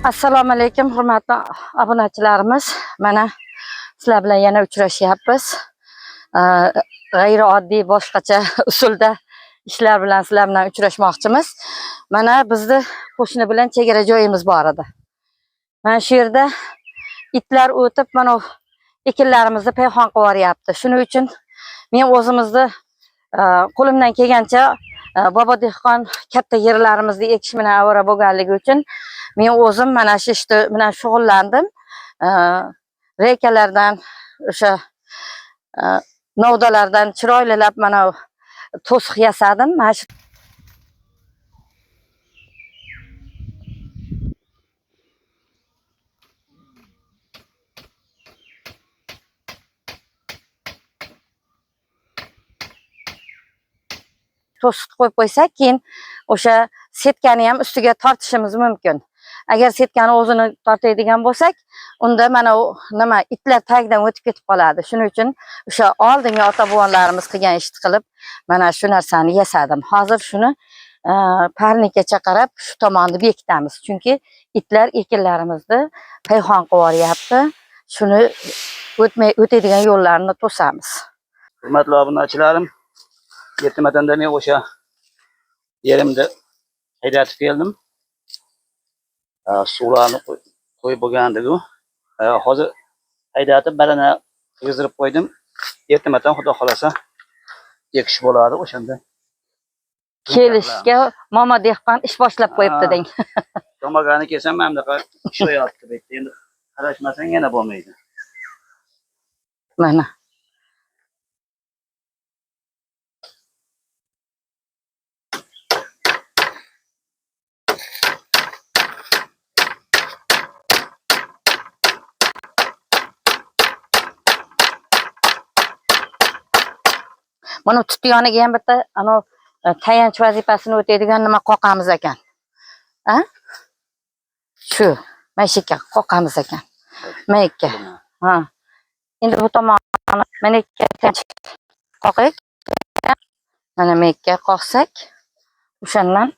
Assalomu alaykum, hurmatli obunachilarimiz. Mana sizlar bilan yana uchrashyapmiz. G'ayrioddiy boshqacha usulda ishlar bilan sizlar bilan uchrashmoqchimiz. Mana bizni qo'shni bilan chegara joyimiz bor edi. Mana shu yerda itlar o'tib, mana ekinlarimizni payhon qilib yuryapti. Shuning uchun men o'zimizni qo'limdan kelgancha bobo dehqon katta yerlarimizni ekish bilan avvora bo'lganligi uchun men o'zim mana shu ishda bilan shug'ullandim. Reykalardan, o'sha novdalardan chiroylilab mana to'siq yasadim. Mana shu to'siq qo'yib qo'ysak, keyin o'sha setkani ham ustiga tortishimiz mumkin. Agar setkani o'zini tortadigan bo'lsak, unda mana nima itlar tagidan o'tib ketib qoladi. Shuning uchun o'sha oldingi ota-bobonlarimiz qilgan ishni qilib, mana shu narsani yasadim. Hozir shuni parnikka chaqirib shu tomonni bekitamiz. Chunki itlar ekinlarimizni payhon qilib yuryapti. Shuni o'tadigan yo'llarni to'samiz. Hurmatli obunachilarim, ertamatanda men o'sha yerimda haydatib keldim. Suvlarni qo'yib bo'lgandiku. Hozir haydatib badana qizdirib qo'ydim. Ertamatdan xudo xolasa ekish bo'ladi o'shanda. Kelishga momo dehqon ish boshlab qo'yibdi deng. Tomog'ani kelsam mana bunaqa ishoyapti. Endi qarashmasang yana bo'lmaydi. Mana mana tutib yoniga ham bitta tayanch vazifasini o'taydigan nima qoqamiz ekan. Shu mashika qoqamiz ekan. Mayka. Endi bu tomonni mana ikki qoqik. Mana mayka qoqsak, o'shandan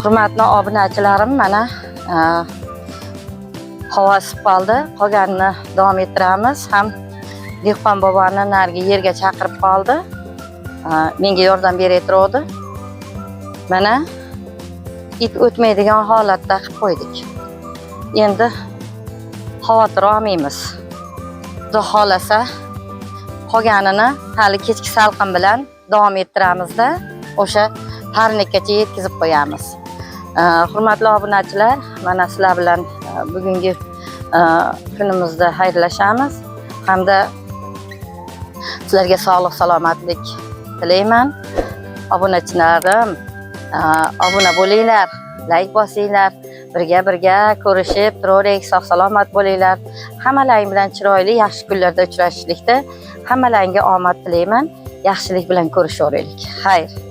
hurmatli obunachilarim, mana havo isib qoldi. Qolganini davom ettiramiz. Ham dehqon boboni narigi yerga chaqirib qoldi. Menga yordam berayotdi. Mana it o'tmaydigan holatda qilib qo'ydik. Endi xavotir olmaymiz. Xudo xolasa qolganini hali kechki salqin bilan davom ettiramizda, o'sha parnikkacha yetkazib qo'yamiz. Hurmatli obunachilar, mana sizlar bilan bugungi kunimizda xayrlashamiz. Hamda sizlarga sog'lik, salomatlik tilayman. Obunachilarim, obuna bo'linglar, like bosinglar. Birga ko'rishib turaylik, sog' salomat bo'linglar. Hammalaring bilan chiroyli, yaxshi kunlarda uchrashishlikda hammalaringga omad tilayman. Yaxshilik bilan ko'rishaveraylik. Xayr.